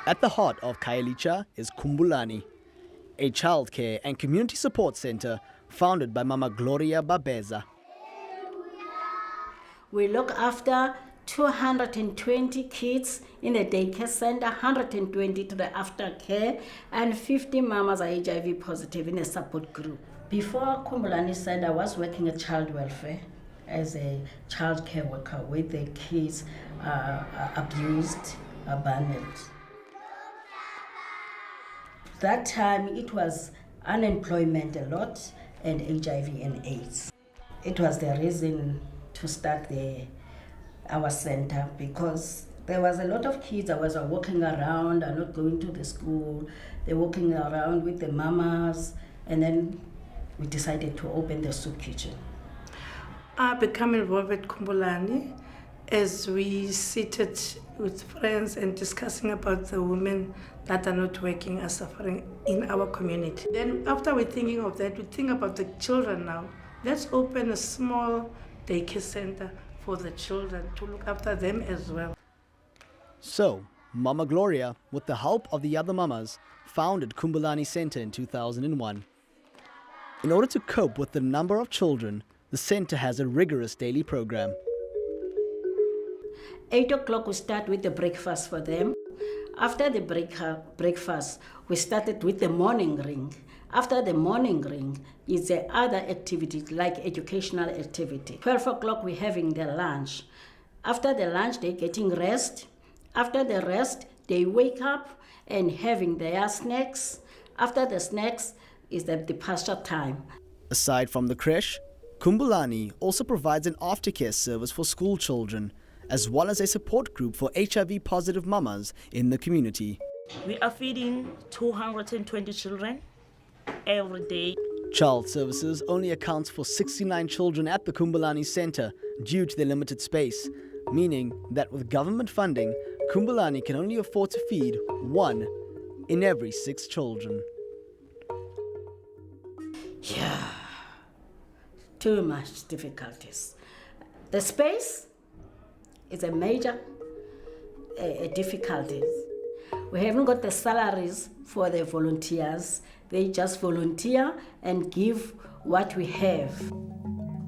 At the heart of Khayelitsha is Khumbulani, a childcare and community support center founded by Mama Gloria Babeza. We look after 220 kids in the daycare center, 120 to the aftercare, and 50 mamas are HIV positive in a support group. Before Khumbulani Center, I was working at child welfare as a child care worker with the kids abused, abandoned. That time it was unemployment a lot and HIV and AIDS. It was the reason to start our center because there was a lot of kids that was walking around and not going to the school. They're walking around with the mamas, and then we decided to open the soup kitchen. I became involved with Khumbulani as we seated with friends and discussing about the women that are not working and suffering in our community. Then after we're thinking of that, we think about the children now. Let's open a small daycare center for the children to look after them as well. So, Mama Gloria, with the help of the other mamas, founded Khumbulani Center in 2001. In order to cope with the number of children, the center has a rigorous daily program. 8 o'clock we start with the breakfast for them. After the breakfast, we started with the morning ring. After the morning ring is the other activities like educational activity. 12 o'clock we're having their lunch. After the lunch they're getting rest. After the rest they wake up and having their snacks. After the snacks is the departure time. Aside from the creche, Khumbulani also provides an aftercare service for school children, as well as a support group for HIV-positive mamas in the community. We are feeding 220 children every day. Child Services only accounts for 69 children at the Khumbulani Center due to their limited space, meaning that with government funding, Khumbulani can only afford to feed 1 in every 6 children. Yeah, too much difficulties. The space is a major difficulty. We haven't got the salaries for the volunteers. They just volunteer and give what we have.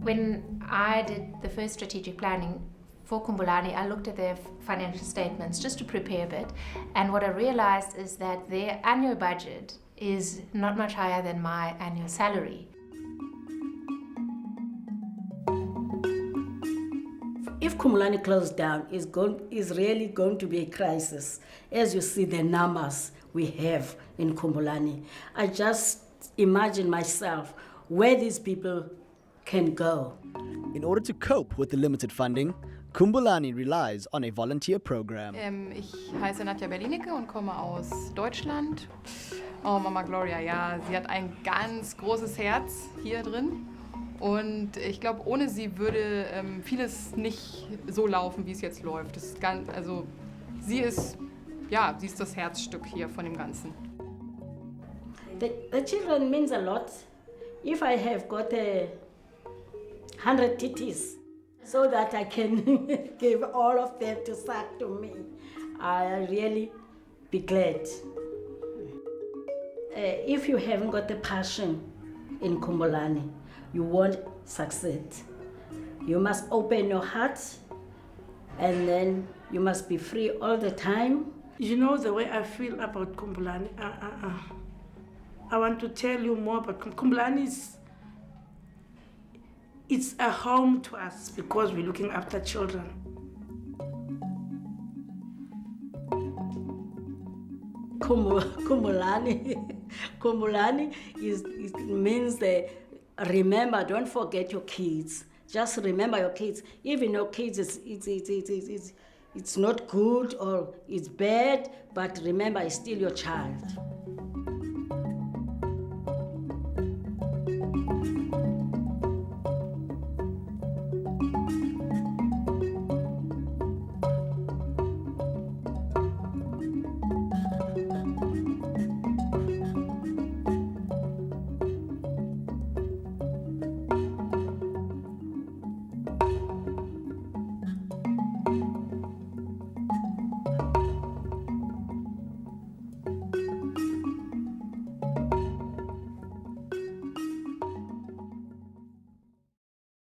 When I did the first strategic planning for Khumbulani, I looked at their financial statements just to prepare a bit. And what I realized is that their annual budget is not much higher than my annual salary. If Khumbulani closed down, it's really going to be a crisis. As you see the numbers we have in Khumbulani, I just imagine myself where these people can go. In order to cope with the limited funding, Khumbulani relies on a volunteer program. Ich heiße Nadja Berlinecke und komme aus Deutschland. Oh, Mama Gloria, ja, sie hat ein ganz großes Herz hier drin. Und ich glaube, ohne sie würde vieles nicht so laufen, wie es jetzt läuft. Das ist sie ist das Herzstück hier von dem Ganzen. The children means a lot. If I have got 100 titties, so that I can give all of them to suck to me, I'll really be glad. If you haven't got the passion in Khumbulani, you won't succeed. You must open your heart, and then you must be free all the time. You know the way I feel about Khumbulani. I want to tell you more about Khumbulani. It's a home to us because we're looking after children. Khumbulani means remember, don't forget your kids. Just remember your kids. Even your kids, it's not good or it's bad, but remember, it's still your child.